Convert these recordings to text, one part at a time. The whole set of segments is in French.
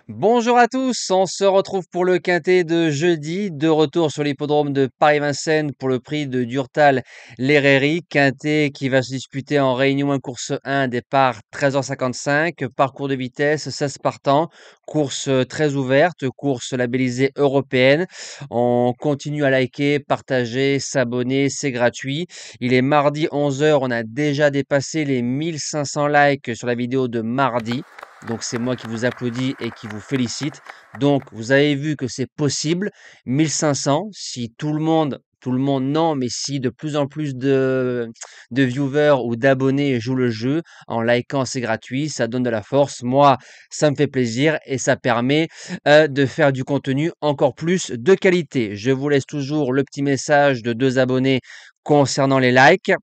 Bonjour à tous, on se retrouve pour le quintet de jeudi, de retour sur l'hippodrome de Paris-Vincennes pour le prix de Durtal-Lerreri, quintet qui va se disputer en Réunion 1 course 1, départ 13h55, parcours de vitesse 16 partants, course très ouverte, course labellisée européenne. On continue à liker, partager, s'abonner, c'est gratuit. Il est mardi 11h, on a déjà dépassé les 1500 likes sur la vidéo de mardi. Donc c'est moi qui vous applaudis et qui vous félicite. Donc vous avez vu que c'est possible. 1500, si tout le monde non, mais si de plus en plus de viewers ou d'abonnés jouent le jeu, en likant c'est gratuit, ça donne de la force. Moi, ça me fait plaisir et ça permet de faire du contenu encore plus de qualité. Je vous laisse toujours le petit message de 2 abonnés concernant les likes.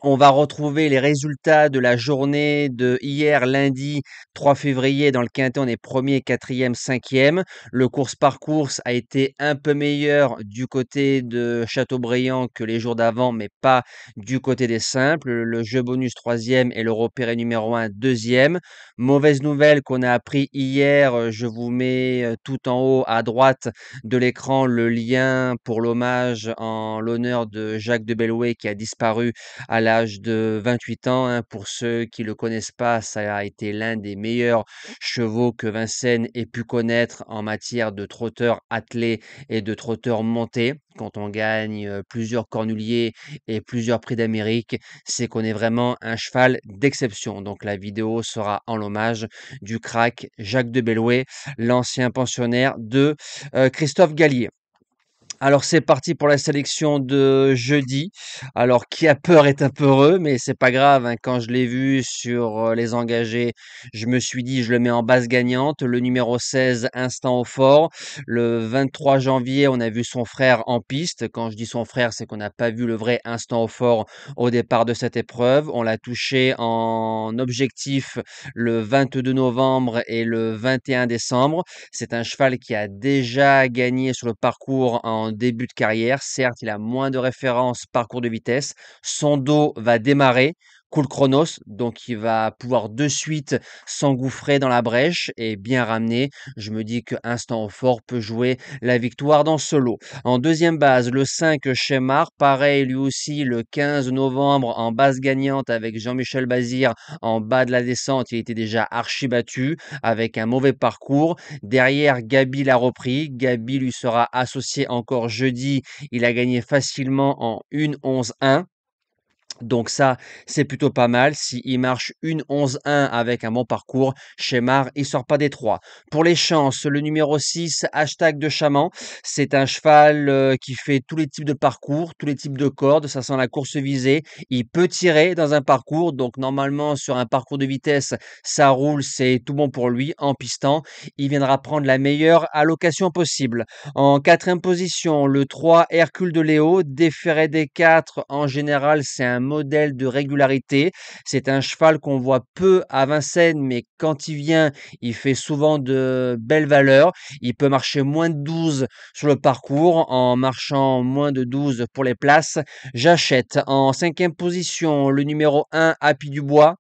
On va retrouver les résultats de la journée de hier, lundi 3 février. Dans le quintet, on est premier, quatrième, cinquième. Le course par course a été un peu meilleur du côté de Châteaubriand que les jours d'avant, mais pas du côté des simples. Le jeu bonus troisième et le repéré numéro 1 deuxième. Mauvaise nouvelle qu'on a appris hier, je vous mets tout en haut à droite de l'écran le lien pour l'hommage en l'honneur de Jacques de Bellouet qui a disparu à l'âge de 28 ans, hein. Pour ceux qui le connaissent pas, ça a été l'un des meilleurs chevaux que Vincennes ait pu connaître en matière de trotteur attelé et de trotteur monté. Quand on gagne plusieurs cornuliers et plusieurs prix d'Amérique, c'est qu'on est vraiment un cheval d'exception. Donc la vidéo sera en l'hommage du crack Jacques de Bellouet, l'ancien pensionnaire de Christophe Gallier. Alors c'est parti pour la sélection de jeudi. Alors qui a peur est un peu heureux, mais c'est pas grave, hein. Quand je l'ai vu sur les engagés, je me suis dit je le mets en base gagnante. Le numéro 16, Instant au fort. Le 23 janvier, on a vu son frère en piste. Quand je dis son frère, c'est qu'on n'a pas vu le vrai Instant au fort au départ de cette épreuve. On l'a touché en objectif le 22 novembre et le 21 décembre. C'est un cheval qui a déjà gagné sur le parcours en début de carrière. Certes, il a moins de références parcours de vitesse. Son dos va démarrer. Cool chronos, donc il va pouvoir de suite s'engouffrer dans la brèche et bien ramener. Je me dis que Instant au fort peut jouer la victoire dans ce lot. En deuxième base, le 5 Chemar, pareil lui aussi le 15 novembre en base gagnante avec Jean-Michel Bazir en bas de la descente. Il était déjà archi battu avec un mauvais parcours. Derrière, Gabi l'a repris. Gabi lui sera associé encore jeudi. Il a gagné facilement en 1-11-1. Donc ça, c'est plutôt pas mal. S'il marche 1-11-1 avec un bon parcours, Chemar, il sort pas des 3. Pour les chances, le numéro 6, Hashtag de Chaman, c'est un cheval qui fait tous les types de parcours, tous les types de cordes. Ça sent la course visée. Il peut tirer dans un parcours. Donc normalement, sur un parcours de vitesse, ça roule, c'est tout bon pour lui. En pistant, il viendra prendre la meilleure allocation possible. En quatrième position, le 3 Hercule de Léo, déféré des 4. En général, c'est un modèle de régularité. C'est un cheval qu'on voit peu à Vincennes, mais quand il vient, il fait souvent de belles valeurs. Il peut marcher moins de 12 sur le parcours, en marchant moins de 12 pour les places. J'achète. En cinquième position, le numéro 1 Happy Dubois.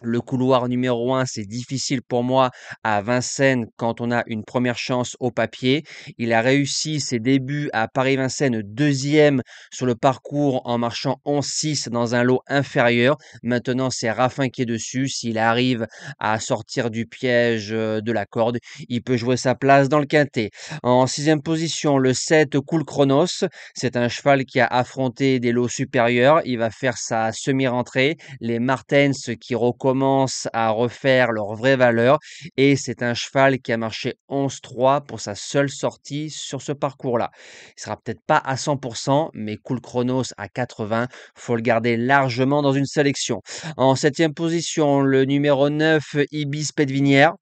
Le couloir numéro 1, c'est difficile pour moi à Vincennes quand on a une première chance au papier. Il a réussi ses débuts à Paris-Vincennes deuxième sur le parcours en marchant 11-6 dans un lot inférieur. Maintenant, c'est Raffin qui est dessus. S'il arrive à sortir du piège de la corde, il peut jouer sa place dans le quintet. En sixième position, le 7 Cool Chronos. C'est un cheval qui a affronté des lots supérieurs. Il va faire sa semi-rentrée. Les Martens qui recommencent à refaire leur vraie valeur et c'est un cheval qui a marché 11-3 pour sa seule sortie sur ce parcours-là. Il sera peut-être pas à 100%, mais Cool Chronos à 80, faut le garder largement dans une sélection. En septième position, le numéro 9, Ibis Pedvinière.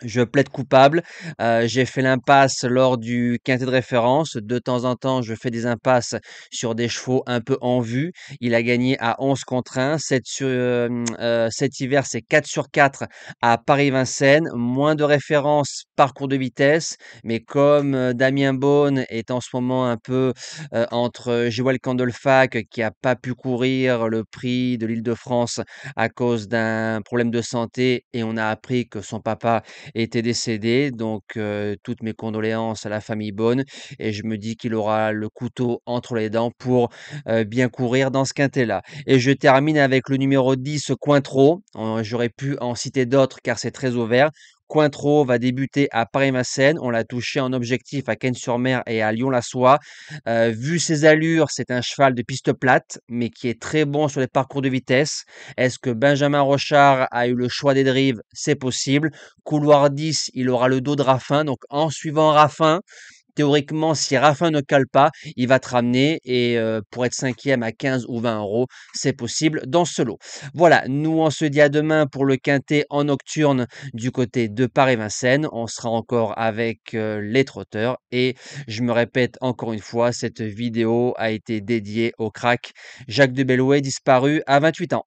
Je plaide coupable. J'ai fait l'impasse lors du quintet de référence. De temps en temps, je fais des impasses sur des chevaux un peu en vue. Il a gagné à 11 contre 1. Cet hiver, c'est 4 sur 4 à Paris-Vincennes. Moins de références parcours de vitesse. Mais comme Damien Beaune est en ce moment un peu entre Joël Candelfac, qui a pas pu courir le prix de l'Île-de-France à cause d'un problème de santé, et on a appris que son papa était décédé. Donc, toutes mes condoléances à la famille Beaune, et je me dis qu'il aura le couteau entre les dents pour, bien courir dans ce quintet-là. Et je termine avec le numéro 10, Cointreau. J'aurais pu en citer d'autres car c'est très ouvert. Cointreau va débuter à Paris-Vincennes. On l'a touché en objectif à Cannes-sur-Mer et à Lyon-la-Soie. Vu ses allures, c'est un cheval de piste plate, mais qui est très bon sur les parcours de vitesse. Est-ce que Benjamin Rochard a eu le choix des drives? C'est possible. Couloir 10, il aura le dos de Raffin. Donc, en suivant Raffin, théoriquement, si Raffin ne cale pas, il va te ramener. Et pour être cinquième à 15 ou 20 euros, c'est possible dans ce lot. Voilà, nous, on se dit à demain pour le quintet en nocturne du côté de Paris-Vincennes. On sera encore avec les trotteurs. Et je me répète encore une fois, cette vidéo a été dédiée au crack Jacques de Bellouet, disparu à 28 ans.